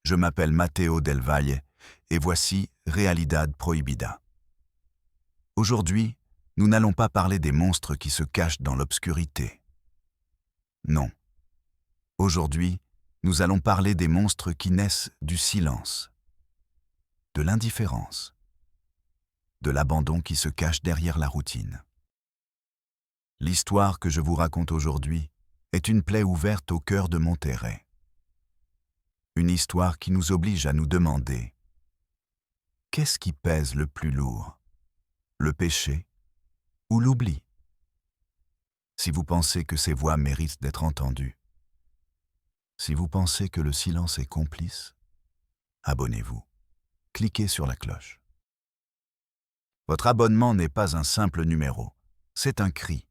Je m'appelle Matteo Del Valle et voici Realidad Prohibida. Aujourd'hui, nous n'allons pas parler des monstres qui se cachent dans l'obscurité. Non. Aujourd'hui, nous allons parler des monstres qui naissent du silence, de l'indifférence, de l'abandon qui se cache derrière la routine. L'histoire que je vous raconte aujourd'hui est une plaie ouverte au cœur de Monterrey. Une histoire qui nous oblige à nous demander « Qu'est-ce qui pèse le plus lourd? Le péché ou l'oubli ?» Si vous pensez que ces voix méritent d'être entendues, si vous pensez que le silence est complice, abonnez-vous. Cliquez sur la cloche. Votre abonnement n'est pas un simple numéro, c'est un cri.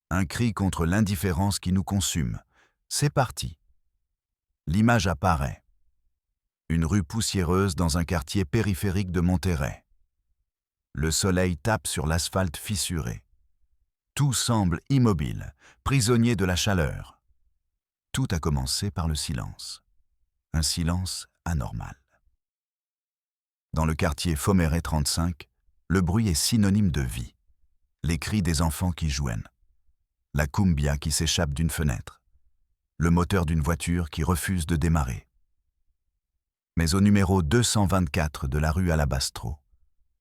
Un cri contre l'indifférence qui nous consume. C'est parti. L'image apparaît. Une rue poussiéreuse dans un quartier périphérique de Monterrey. Le soleil tape sur l'asphalte fissuré. Tout semble immobile, prisonnier de la chaleur. Tout a commencé par le silence. Un silence anormal. Dans le quartier Fomeré 35, le bruit est synonyme de vie. Les cris des enfants qui jouent, la cumbia qui s'échappe d'une fenêtre, le moteur d'une voiture qui refuse de démarrer. Mais au numéro 224 de la rue Alabastro,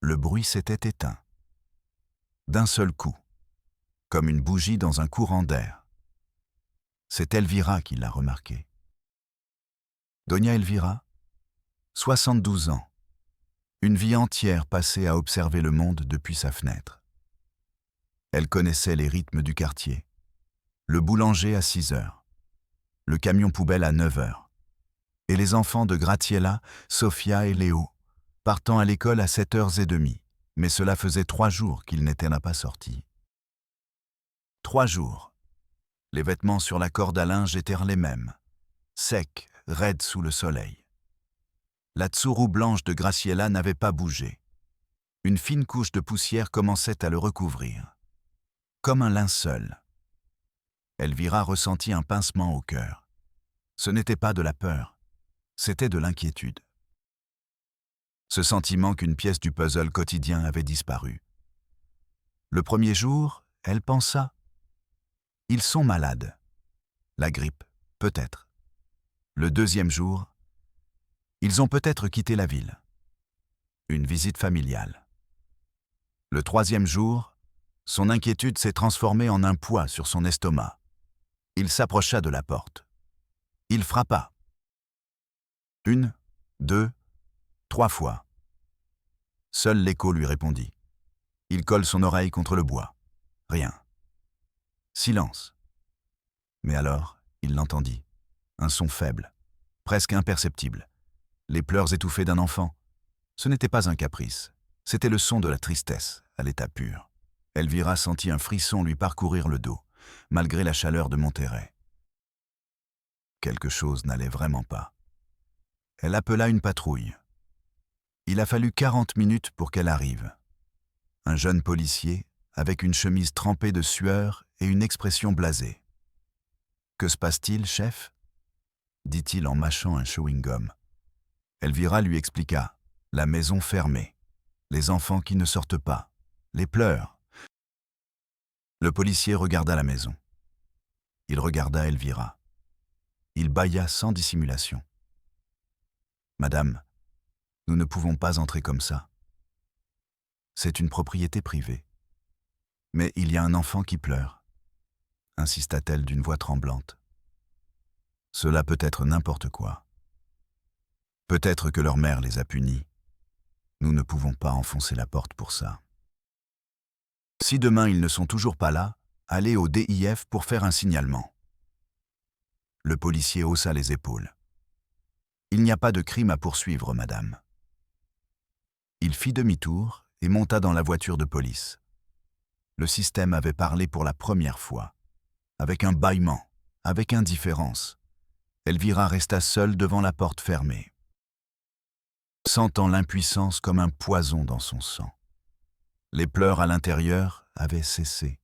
le bruit s'était éteint. D'un seul coup, comme une bougie dans un courant d'air. C'est Elvira qui l'a remarqué. Doña Elvira, 72 ans, une vie entière passée à observer le monde depuis sa fenêtre. Elle connaissait les rythmes du quartier. Le boulanger à 6 heures, le camion poubelle à 9 heures, et les enfants de Graciela, Sofia et Léo, partant à l'école à 7h30, mais cela faisait 3 jours qu'ils n'étaient pas sortis. 3 jours. Les vêtements sur la corde à linge étaient les mêmes, secs, raides sous le soleil. La tsourou blanche de Graciela n'avait pas bougé. Une fine couche de poussière commençait à le recouvrir. Comme un linceul. Elvira ressentit un pincement au cœur. Ce n'était pas de la peur, c'était de l'inquiétude. Ce sentiment qu'une pièce du puzzle quotidien avait disparu. Le premier jour, elle pensa « Ils sont malades. La grippe, peut-être. » Le deuxième jour, ils ont peut-être quitté la ville. Une visite familiale. Le troisième jour, son inquiétude s'est transformée en un poids sur son estomac. Il s'approcha de la porte. Il frappa. 1, 2, 3 fois. Seul l'écho lui répondit. Il colle son oreille contre le bois. Rien. Silence. Mais alors, il l'entendit. Un son faible, presque imperceptible. Les pleurs étouffés d'un enfant. Ce n'était pas un caprice. C'était le son de la tristesse, à l'état pur. Elvira sentit un frisson lui parcourir le dos, malgré la chaleur de Monterrey. Quelque chose n'allait vraiment pas. Elle appela une patrouille. Il a fallu 40 minutes pour qu'elle arrive. Un jeune policier, avec une chemise trempée de sueur et une expression blasée. « Que se passe-t-il, chef ?» dit-il en mâchant un chewing-gum. Elvira lui expliqua. La maison fermée. Les enfants qui ne sortent pas. Les pleurs. Le policier regarda la maison. Il regarda Elvira. Il bâilla sans dissimulation. « Madame, nous ne pouvons pas entrer comme ça. C'est une propriété privée. Mais il y a un enfant qui pleure, » insista-t-elle d'une voix tremblante. Cela peut être n'importe quoi. Peut-être que leur mère les a punis. Nous ne pouvons pas enfoncer la porte pour ça. Si demain ils ne sont toujours pas là, allez au DIF pour faire un signalement. Le policier haussa les épaules. Il n'y a pas de crime à poursuivre, madame. Il fit demi-tour et monta dans la voiture de police. Le système avait parlé pour la première fois. Avec un bâillement, avec indifférence. Elvira resta seule devant la porte fermée, sentant l'impuissance comme un poison dans son sang. Les pleurs à l'intérieur avaient cessé.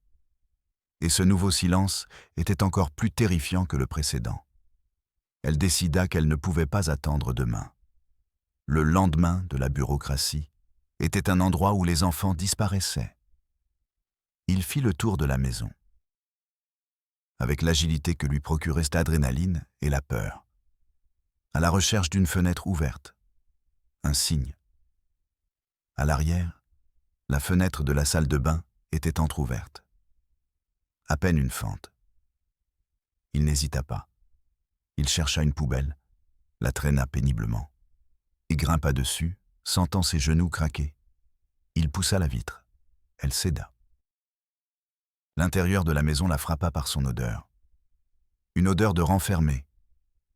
Et ce nouveau silence était encore plus terrifiant que le précédent. Elle décida qu'elle ne pouvait pas attendre demain. Le lendemain de la bureaucratie était un endroit où les enfants disparaissaient. Il fit le tour de la maison, avec l'agilité que lui procurait cette adrénaline et la peur, à la recherche d'une fenêtre ouverte, un signe. À l'arrière, la fenêtre de la salle de bain était entr'ouverte. À peine une fente. Il n'hésita pas. Il chercha une poubelle, la traîna péniblement, et grimpa dessus, sentant ses genoux craquer. Il poussa la vitre. Elle céda. L'intérieur de la maison la frappa par son odeur. Une odeur de renfermé,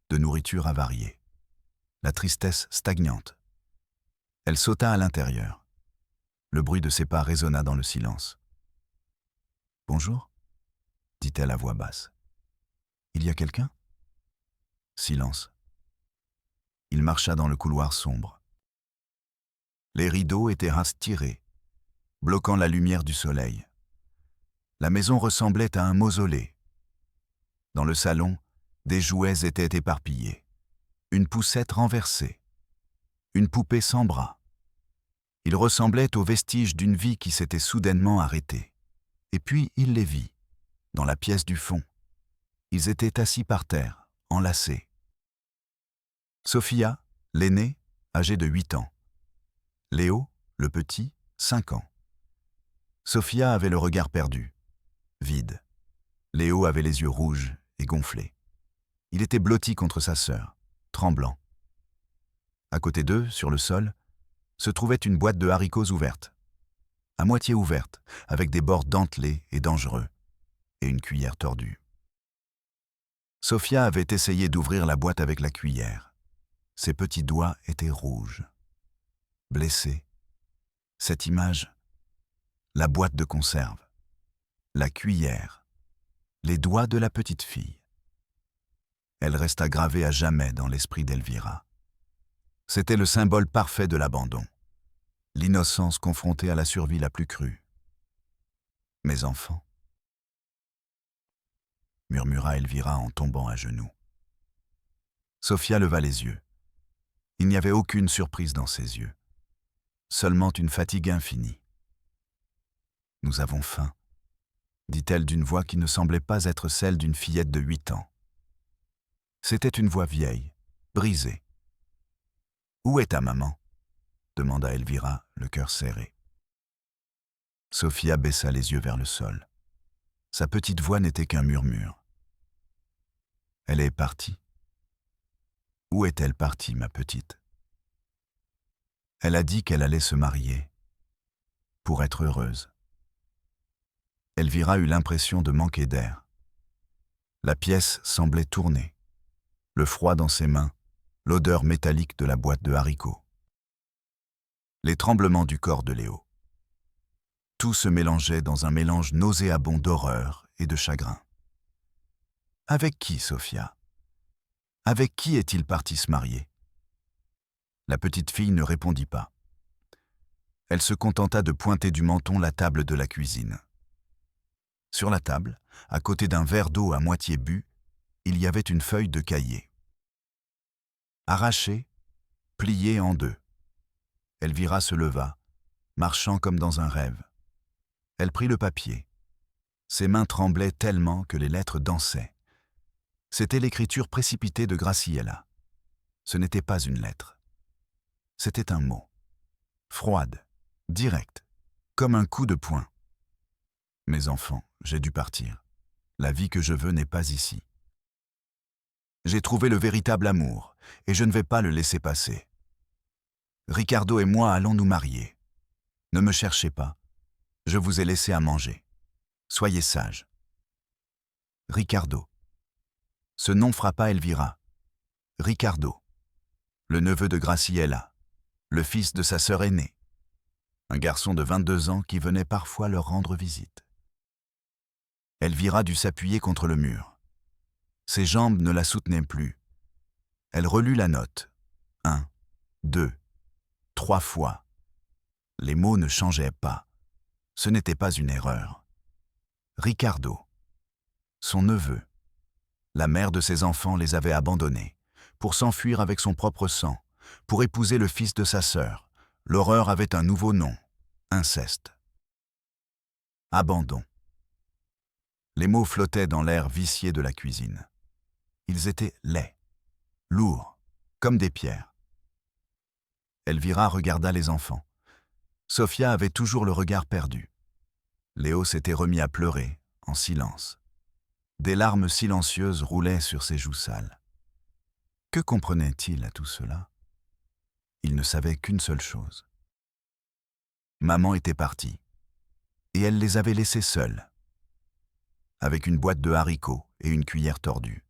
de nourriture avariée. La tristesse stagnante. Elle sauta à l'intérieur. Le bruit de ses pas résonna dans le silence. « Bonjour » dit-elle à voix basse. « Il y a quelqu'un » Silence. Il marcha dans le couloir sombre. Les rideaux étaient tirés, bloquant la lumière du soleil. La maison ressemblait à un mausolée. Dans le salon, des jouets étaient éparpillés. Une poussette renversée. Une poupée sans bras. Il ressemblait aux vestiges d'une vie qui s'était soudainement arrêtée. Et puis il les vit, dans la pièce du fond. Ils étaient assis par terre, enlacés. Sophia, l'aînée, âgée de 8 ans. Léo, le petit, 5 ans. Sophia avait le regard perdu, vide. Léo avait les yeux rouges et gonflés. Il était blotti contre sa sœur, tremblant. À côté d'eux, sur le sol, se trouvait une boîte de haricots ouverte, à moitié ouverte, avec des bords dentelés et dangereux, et une cuillère tordue. Sophia avait essayé d'ouvrir la boîte avec la cuillère. Ses petits doigts étaient rouges. Blessés. Cette image, la boîte de conserve, la cuillère, les doigts de la petite fille. Elle resta gravée à jamais dans l'esprit d'Elvira. C'était le symbole parfait de l'abandon, l'innocence confrontée à la survie la plus crue. « Mes enfants » murmura Elvira en tombant à genoux. Sophia leva les yeux. Il n'y avait aucune surprise dans ses yeux, seulement une fatigue infinie. « Nous avons faim » dit-elle d'une voix qui ne semblait pas être celle d'une fillette de 8 ans. C'était une voix vieille, brisée. « Où est ta maman » demanda Elvira, le cœur serré. Sophia baissa les yeux vers le sol. Sa petite voix n'était qu'un murmure. « Elle est partie. » « Où est-elle partie, ma petite ?»« Elle a dit qu'elle allait se marier, pour être heureuse. » Elvira eut l'impression de manquer d'air. La pièce semblait tourner. Le froid dans ses mains, l'odeur métallique de la boîte de haricots. Les tremblements du corps de Léo. Tout se mélangeait dans un mélange nauséabond d'horreur et de chagrin. Avec qui, Sophia ? Avec qui est-il parti se marier ? La petite fille ne répondit pas. Elle se contenta de pointer du menton la table de la cuisine. Sur la table, à côté d'un verre d'eau à moitié bu, il y avait une feuille de cahier. Arrachée, pliée en deux. Elvira se leva, marchant comme dans un rêve. Elle prit le papier. Ses mains tremblaient tellement que les lettres dansaient. C'était l'écriture précipitée de Graciela. Ce n'était pas une lettre. C'était un mot. Froide, directe, comme un coup de poing. « Mes enfants, j'ai dû partir. La vie que je veux n'est pas ici. J'ai trouvé le véritable amour, et je ne vais pas le laisser passer. Ricardo et moi allons nous marier. Ne me cherchez pas. Je vous ai laissé à manger. Soyez sages. Ricardo. » Ce nom frappa Elvira. Ricardo, le neveu de Graciela, le fils de sa sœur aînée, un garçon de 22 ans qui venait parfois leur rendre visite. Elvira dut s'appuyer contre le mur. Ses jambes ne la soutenaient plus. Elle relut la note. 1, 2, 3 fois. Les mots ne changeaient pas. Ce n'était pas une erreur. Ricardo, son neveu. La mère de ses enfants les avait abandonnés. pour s'enfuir avec son propre sang, pour épouser le fils de sa sœur. L'horreur avait un nouveau nom, inceste. Abandon. Les mots flottaient dans l'air vicié de la cuisine. Ils étaient laids, lourds, comme des pierres. Elvira regarda les enfants. Sophia avait toujours le regard perdu. Léo s'était remis à pleurer, en silence. Des larmes silencieuses roulaient sur ses joues sales. Que comprenait-il à tout cela? Il ne savait qu'une seule chose. Maman était partie, et elle les avait laissés seuls, avec une boîte de haricots et une cuillère tordue.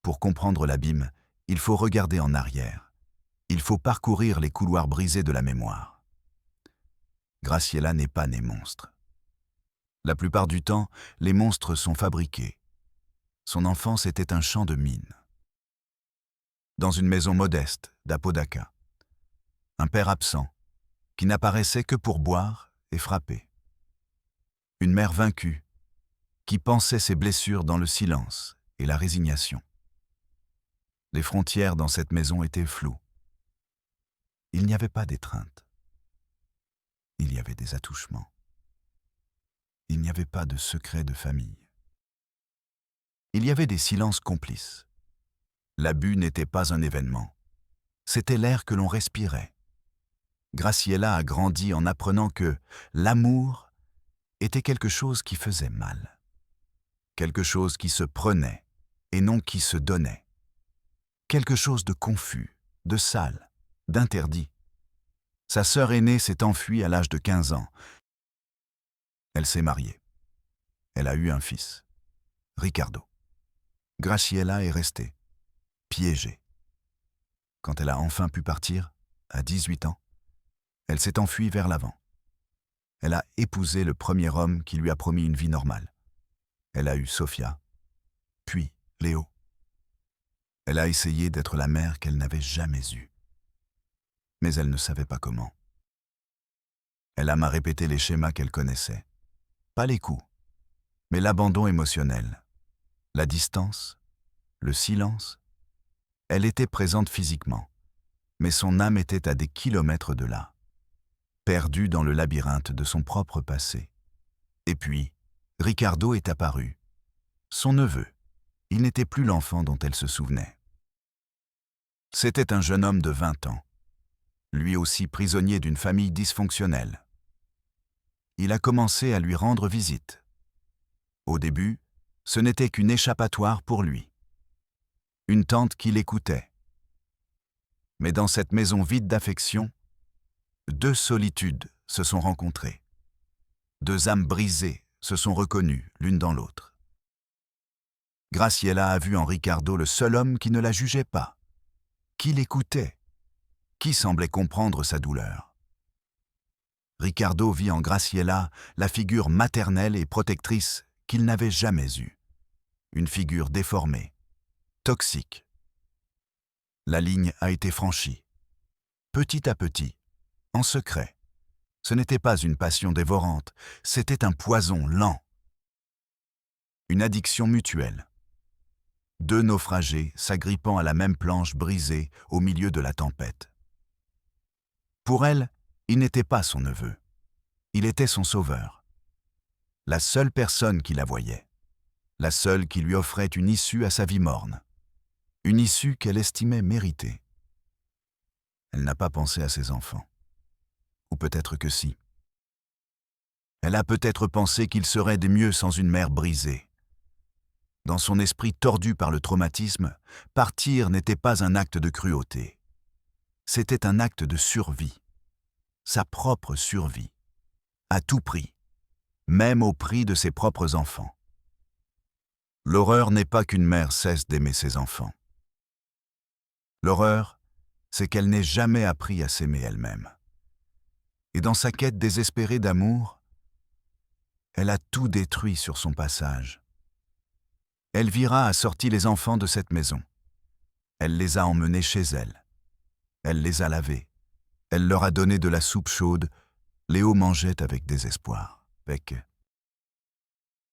Pour comprendre l'abîme, il faut regarder en arrière. Il faut parcourir les couloirs brisés de la mémoire. Graciela n'est pas née monstre. La plupart du temps, les monstres sont fabriqués. Son enfance était un champ de mines. Dans une maison modeste d'Apodaca, un père absent, qui n'apparaissait que pour boire et frapper. Une mère vaincue, qui pansait ses blessures dans le silence et la résignation. Les frontières dans cette maison étaient floues. Il n'y avait pas d'étreinte. Il y avait des attouchements. Il n'y avait pas de secret de famille. Il y avait des silences complices. L'abus n'était pas un événement. C'était l'air que l'on respirait. Graciela a grandi en apprenant que l'amour était quelque chose qui faisait mal. Quelque chose qui se prenait et non qui se donnait. Quelque chose de confus, de sale, d'interdit. Sa sœur aînée s'est enfuie à l'âge de 15 ans. Elle s'est mariée. Elle a eu un fils, Ricardo. Graciela est restée, piégée. Quand elle a enfin pu partir, à 18 ans, elle s'est enfuie vers l'avant. Elle a épousé le premier homme qui lui a promis une vie normale. Elle a eu Sophia, puis Léo. Elle a essayé d'être la mère qu'elle n'avait jamais eue. Mais elle ne savait pas comment. Elle m'a répété les schémas qu'elle connaissait. Pas les coups, mais l'abandon émotionnel, la distance, le silence. Elle était présente physiquement, mais son âme était à des kilomètres de là, perdue dans le labyrinthe de son propre passé. Et puis, Ricardo est apparu. Son neveu. Il n'était plus l'enfant dont elle se souvenait. C'était un jeune homme de 20 ans, lui aussi prisonnier d'une famille dysfonctionnelle. Il a commencé à lui rendre visite. Au début, ce n'était qu'une échappatoire pour lui. Une tante qui l'écoutait. Mais dans cette maison vide d'affection, deux solitudes se sont rencontrées. Deux âmes brisées se sont reconnues l'une dans l'autre. Graciela a vu en Ricardo le seul homme qui ne la jugeait pas, qui l'écoutait, qui semblait comprendre sa douleur. Ricardo vit en Graciela la figure maternelle et protectrice qu'il n'avait jamais eue. Une figure déformée, toxique. La ligne a été franchie. Petit à petit, en secret. Ce n'était pas une passion dévorante, c'était un poison lent. Une addiction mutuelle. Deux naufragés s'agrippant à la même planche brisée au milieu de la tempête. Pour elle, il n'était pas son neveu. Il était son sauveur. La seule personne qui la voyait. La seule qui lui offrait une issue à sa vie morne. Une issue qu'elle estimait méritée. Elle n'a pas pensé à ses enfants. Ou peut-être que si. Elle a peut-être pensé qu'il serait des mieux sans une mère brisée. Dans son esprit tordu par le traumatisme, partir n'était pas un acte de cruauté. C'était un acte de survie. Sa propre survie. À tout prix. Même au prix de ses propres enfants. L'horreur n'est pas qu'une mère cesse d'aimer ses enfants. L'horreur, c'est qu'elle n'ait jamais appris à s'aimer elle-même. Et dans sa quête désespérée d'amour, elle a tout détruit sur son passage. Elvira a sorti les enfants de cette maison. Elle les a emmenés chez elle. Elle les a lavés. Elle leur a donné de la soupe chaude. Léo mangeait avec désespoir.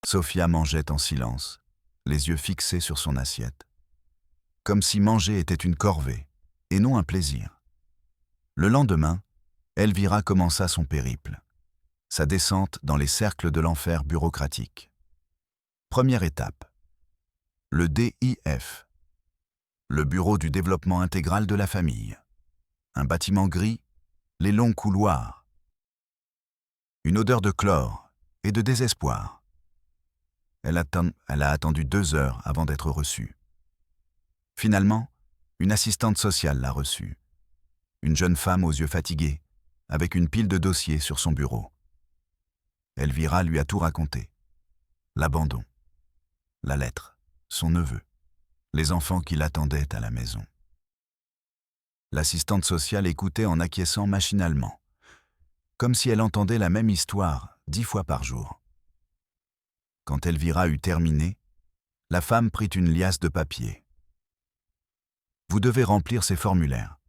Sophia mangeait en silence, les yeux fixés sur son assiette. comme si manger était une corvée, et non un plaisir. Le lendemain, Elvira commença son périple, sa descente dans les cercles de l'enfer bureaucratique. Première étape. Le DIF, le Bureau du développement intégral de la famille. Un bâtiment gris, les longs couloirs. Une odeur de chlore et de désespoir. Elle a attendu 2 heures avant d'être reçue. Finalement, une assistante sociale l'a reçue. Une jeune femme aux yeux fatigués, avec une pile de dossiers sur son bureau. Elvira lui a tout raconté. L'abandon, la lettre, son neveu, les enfants qui l'attendaient à la maison. L'assistante sociale écoutait en acquiesçant machinalement, comme si elle entendait la même histoire 10 fois par jour. Quand Elvira eut terminé, la femme prit une liasse de papier. Vous devez remplir ces formulaires.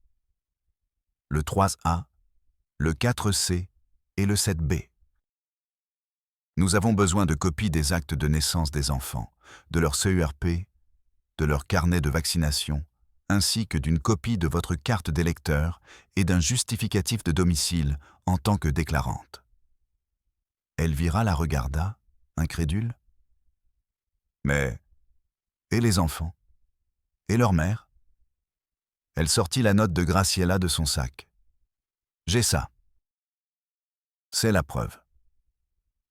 Le 3A, le 4C et le 7B. Nous avons besoin de copies des actes de naissance des enfants, de leur CERP, de leur carnet de vaccination, ainsi que d'une copie de votre carte d'électeur et d'un justificatif de domicile en tant que déclarante. Elvira la regarda, incrédule. Mais, et les enfants? Et leur mère? Elle sortit la note de Graciela de son sac. J'ai ça. C'est la preuve.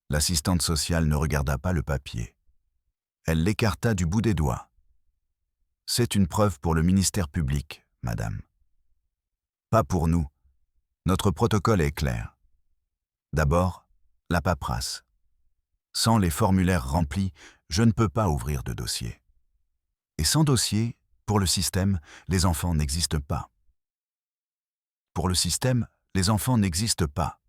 L'assistante sociale ne regarda pas le papier. Elle l'écarta du bout des doigts. C'est une preuve pour le ministère public, madame. Pas pour nous. Notre protocole est clair. D'abord, la paperasse. Sans les formulaires remplis, je ne peux pas ouvrir de dossier. Et sans dossier, pour le système, les enfants n'existent pas. Pour le système, les enfants n'existent pas.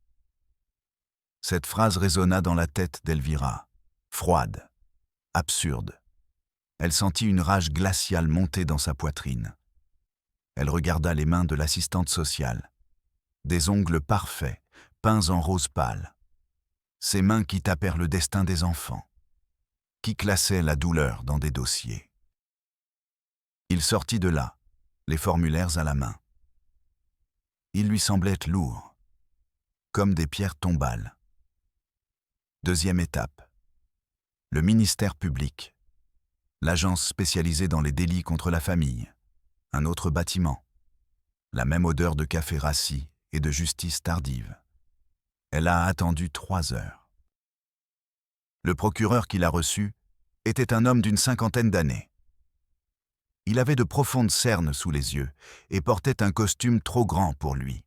Cette phrase résonna dans la tête d'Elvira, froide, absurde. Elle sentit une rage glaciale monter dans sa poitrine. Elle regarda les mains de l'assistante sociale. Des ongles parfaits, peints en rose pâle. Ces mains qui tapèrent le destin des enfants, qui classaient la douleur dans des dossiers. Il sortit de là, les formulaires à la main. Ils lui semblaient lourds, comme des pierres tombales. Deuxième étape. Le ministère public. L'agence spécialisée dans les délits contre la famille. Un autre bâtiment. La même odeur de café rassis et de justice tardive. Elle a attendu 3 heures. Le procureur qui l'a reçu était un homme d'une 50aine d'années. Il avait de profondes cernes sous les yeux et portait un costume trop grand pour lui.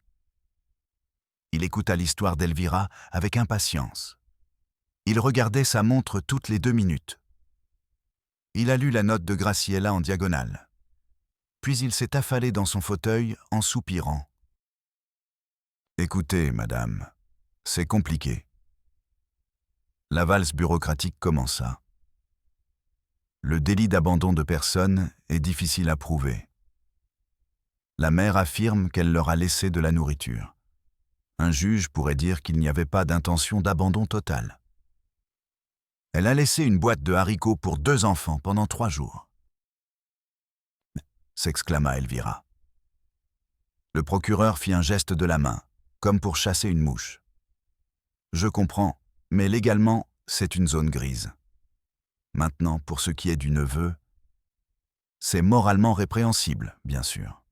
Il écouta l'histoire d'Elvira avec impatience. Il regardait sa montre toutes les 2 minutes. Il a lu la note de Graciela en diagonale. Puis il s'est affalé dans son fauteuil en soupirant. « Écoutez, madame, c'est compliqué. » La valse bureaucratique commença. Le délit d'abandon de personnes est difficile à prouver. La mère affirme qu'elle leur a laissé de la nourriture. Un juge pourrait dire qu'il n'y avait pas d'intention d'abandon total. Elle a laissé une boîte de haricots pour 2 enfants pendant 3 jours. S'exclama Elvira. Le procureur fit un geste de la main, comme pour chasser une mouche. Je comprends, mais légalement, c'est une zone grise. Maintenant, pour ce qui est du neveu, c'est moralement répréhensible, bien sûr.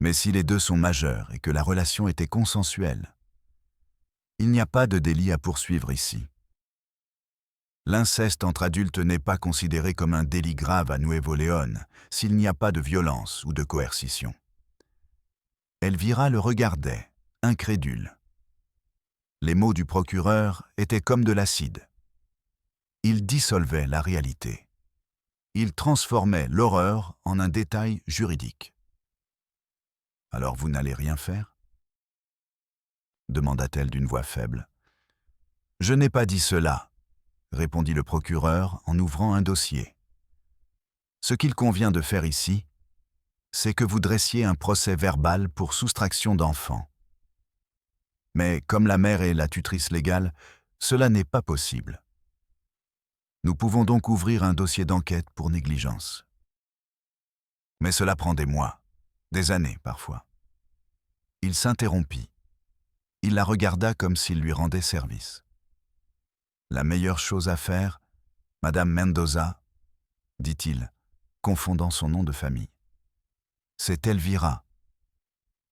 Mais si les 2 sont majeurs et que la relation était consensuelle, il n'y a pas de délit à poursuivre ici. L'inceste entre adultes n'est pas considéré comme un délit grave à Nuevo León s'il n'y a pas de violence ou de coercition. Elvira le regardait, incrédule. Les mots du procureur étaient comme de l'acide. Ils dissolvaient la réalité. Ils transformaient l'horreur en un détail juridique. « Alors vous n'allez rien faire ?» demanda-t-elle d'une voix faible. « Je n'ai pas dit cela. » répondit le procureur en ouvrant un dossier. Ce qu'il convient de faire ici, c'est que vous dressiez un procès verbal pour soustraction d'enfants. Mais comme la mère est la tutrice légale, cela n'est pas possible. Nous pouvons donc ouvrir un dossier d'enquête pour négligence. Mais cela prend des mois, des années parfois. Il s'interrompit. Il la regarda comme s'il lui rendait service. La meilleure chose à faire, Madame Mendoza, dit-il, confondant son nom de famille. C'est Elvira.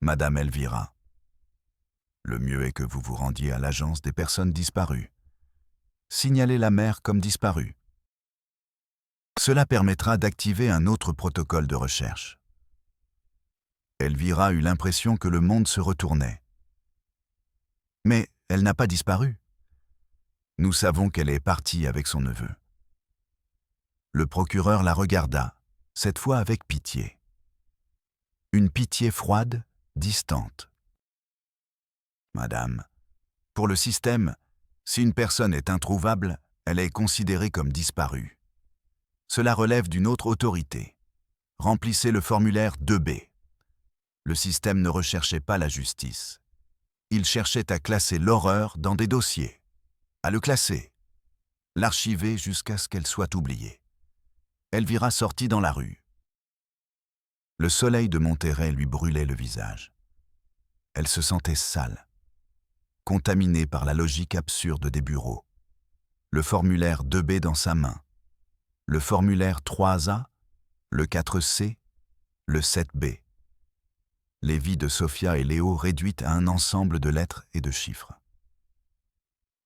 Madame Elvira. Le mieux est que vous vous rendiez à l'agence des personnes disparues. Signalez la mère comme disparue. Cela permettra d'activer un autre protocole de recherche. Elvira eut l'impression que le monde se retournait. Mais elle n'a pas disparu. Nous savons qu'elle est partie avec son neveu. Le procureur la regarda, cette fois avec pitié. Une pitié froide, distante. Madame, pour le système, si une personne est introuvable, elle est considérée comme disparue. Cela relève d'une autre autorité. Remplissez le formulaire 2B. Le système ne recherchait pas la justice. Il cherchait à classer l'horreur dans des dossiers, à le classer, l'archiver jusqu'à ce qu'elle soit oubliée. Elvira sortit dans la rue. Le soleil de Monterrey lui brûlait le visage. Elle se sentait sale, contaminée par la logique absurde des bureaux. Le formulaire 2B dans sa main, le formulaire 3A, le 4C, le 7B. Les vies de Sofia et Léo réduites à un ensemble de lettres et de chiffres.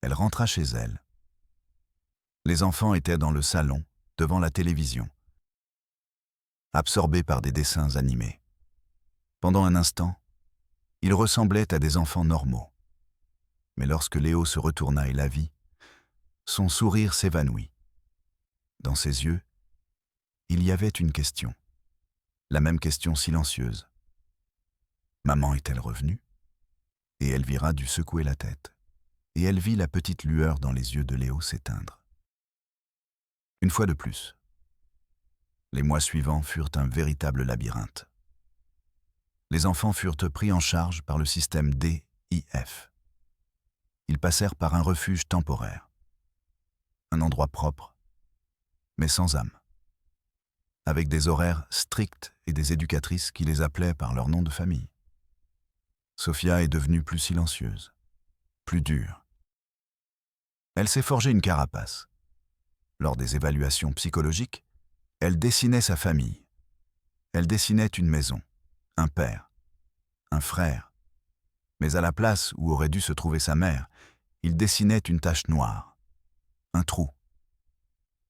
Elle rentra chez elle. Les enfants étaient dans le salon, devant la télévision, absorbés par des dessins animés. Pendant un instant, ils ressemblaient à des enfants normaux. Mais lorsque Léo se retourna et la vit, son sourire s'évanouit. Dans ses yeux, il y avait une question, la même question silencieuse. Maman est-elle revenue? Et Elvira dut secouer la tête, et elle vit la petite lueur dans les yeux de Léo s'éteindre. Une fois de plus, les mois suivants furent un véritable labyrinthe. Les enfants furent pris en charge par le système DIF. Ils passèrent par un refuge temporaire, un endroit propre, mais sans âme, avec des horaires stricts et des éducatrices qui les appelaient par leur nom de famille. Sofia est devenue plus silencieuse, plus dure. Elle s'est forgé une carapace. Lors des évaluations psychologiques, elle dessinait sa famille. Elle dessinait une maison, un père, un frère. Mais à la place où aurait dû se trouver sa mère, il dessinait une tache noire, un trou.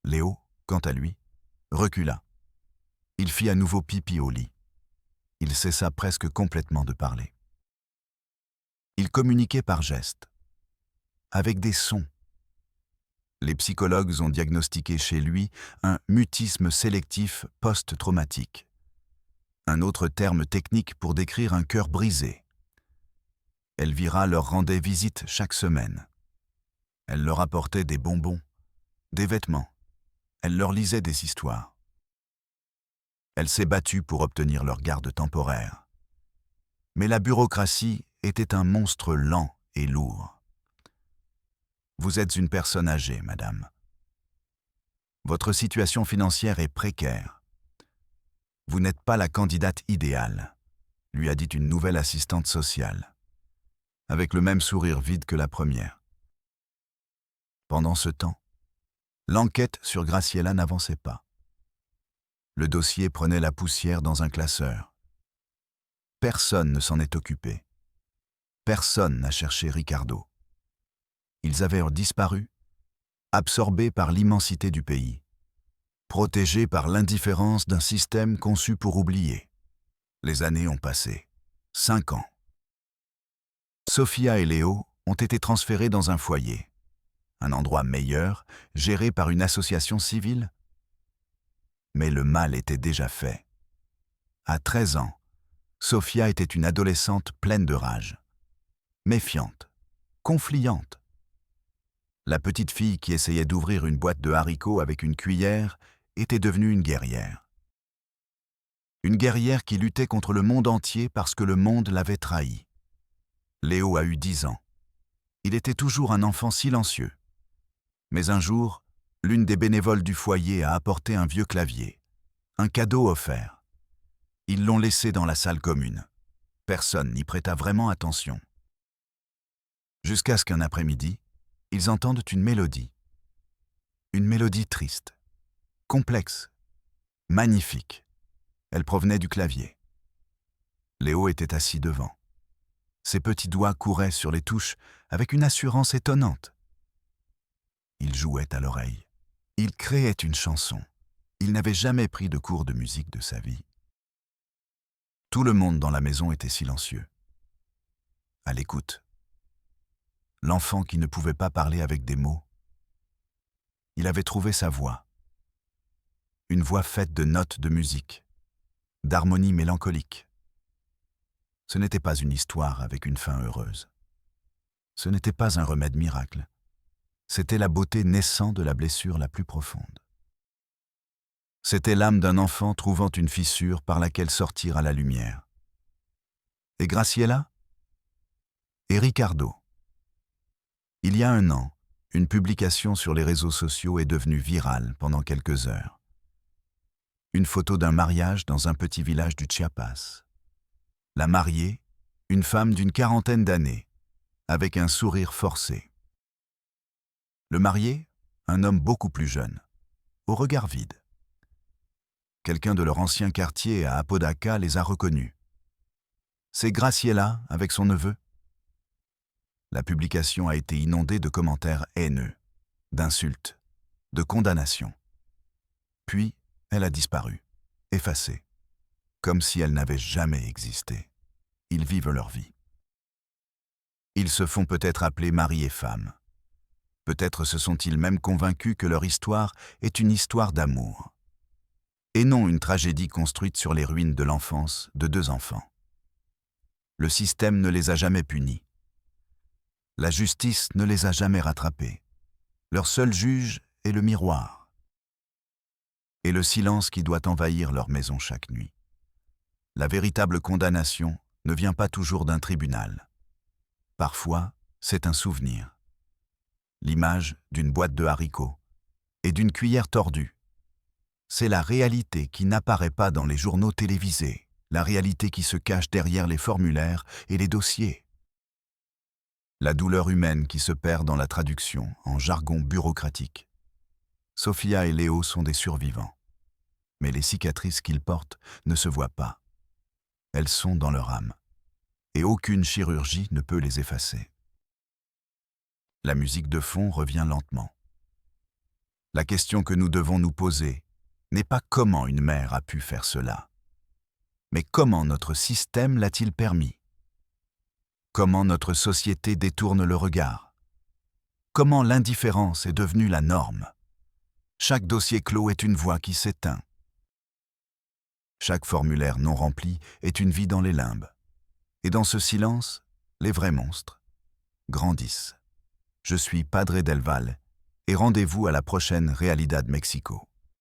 Léo, quant à lui, recula. Il fit à nouveau pipi au lit. Il cessa presque complètement de parler. Il communiquait par gestes, avec des sons. Les psychologues ont diagnostiqué chez lui un mutisme sélectif post-traumatique, un autre terme technique pour décrire un cœur brisé. Elvira leur rendait visite chaque semaine. Elle leur apportait des bonbons, des vêtements. Elle leur lisait des histoires. Elle s'est battue pour obtenir leur garde temporaire. Mais la bureaucratie était un monstre lent et lourd. Vous êtes une personne âgée, madame. Votre situation financière est précaire. Vous n'êtes pas la candidate idéale, lui a dit une nouvelle assistante sociale, avec le même sourire vide que la première. Pendant ce temps, l'enquête sur Graciela n'avançait pas. Le dossier prenait la poussière dans un classeur. Personne ne s'en est occupé. Personne n'a cherché Ricardo. Ils avaient disparu, absorbés par l'immensité du pays, protégés par l'indifférence d'un système conçu pour oublier. Les années ont passé. 5 ans. Sofia et Léo ont été transférés dans un foyer, un endroit meilleur, géré par une association civile. Mais le mal était déjà fait. À 13 ans, Sofia était une adolescente pleine de rage, méfiante, confliante. La petite fille qui essayait d'ouvrir une boîte de haricots avec une cuillère était devenue une guerrière. Une guerrière qui luttait contre le monde entier parce que le monde l'avait trahi. Léo a eu 10 ans. Il était toujours un enfant silencieux. Mais un jour, l'une des bénévoles du foyer a apporté un vieux clavier, un cadeau offert. Ils l'ont laissé dans la salle commune. Personne n'y prêta vraiment attention. Jusqu'à ce qu'un après-midi, ils entendent une mélodie. Une mélodie triste, complexe, magnifique. Elle provenait du clavier. Léo était assis devant. Ses petits doigts couraient sur les touches avec une assurance étonnante. Il jouait à l'oreille. Il créait une chanson. Il n'avait jamais pris de cours de musique de sa vie. Tout le monde dans la maison était silencieux, à l'écoute. L'enfant qui ne pouvait pas parler avec des mots. Il avait trouvé sa voix. Une voix faite de notes de musique, d'harmonies mélancoliques. Ce n'était pas une histoire avec une fin heureuse. Ce n'était pas un remède miracle. C'était la beauté naissant de la blessure la plus profonde. C'était l'âme d'un enfant trouvant une fissure par laquelle sortir à la lumière. Et Graciela? Et Ricardo? Il y a 1 an, une publication sur les réseaux sociaux est devenue virale pendant quelques heures. Une photo d'un mariage dans un petit village du Chiapas. La mariée, une femme d'une 40aine d'années, avec un sourire forcé. Le marié, un homme beaucoup plus jeune, au regard vide. Quelqu'un de leur ancien quartier à Apodaca les a reconnus. C'est Graciela avec son neveu. La publication a été inondée de commentaires haineux, d'insultes, de condamnations. Puis, elle a disparu, effacée, comme si elle n'avait jamais existé. Ils vivent leur vie. Ils se font peut-être appeler mari et femme. Peut-être se sont-ils même convaincus que leur histoire est une histoire d'amour, et non une tragédie construite sur les ruines de l'enfance de 2 enfants. Le système ne les a jamais punis. La justice ne les a jamais rattrapés. Leur seul juge est le miroir. Et le silence qui doit envahir leur maison chaque nuit. La véritable condamnation ne vient pas toujours d'un tribunal. Parfois, c'est un souvenir. L'image d'une boîte de haricots et d'une cuillère tordue. C'est la réalité qui n'apparaît pas dans les journaux télévisés, la réalité qui se cache derrière les formulaires et les dossiers. La douleur humaine qui se perd dans la traduction en jargon bureaucratique. Sofia et Léo sont des survivants. Mais les cicatrices qu'ils portent ne se voient pas. Elles sont dans leur âme. Et aucune chirurgie ne peut les effacer. La musique de fond revient lentement. La question que nous devons nous poser n'est pas comment une mère a pu faire cela, mais comment notre système l'a-t-il permis? Comment notre société détourne le regard? Comment l'indifférence est devenue la norme? Chaque dossier clos est une voix qui s'éteint. Chaque formulaire non rempli est une vie dans les limbes. Et dans ce silence, les vrais monstres grandissent. Je suis Padre Del Val et rendez-vous à la prochaine Realidad Mexico.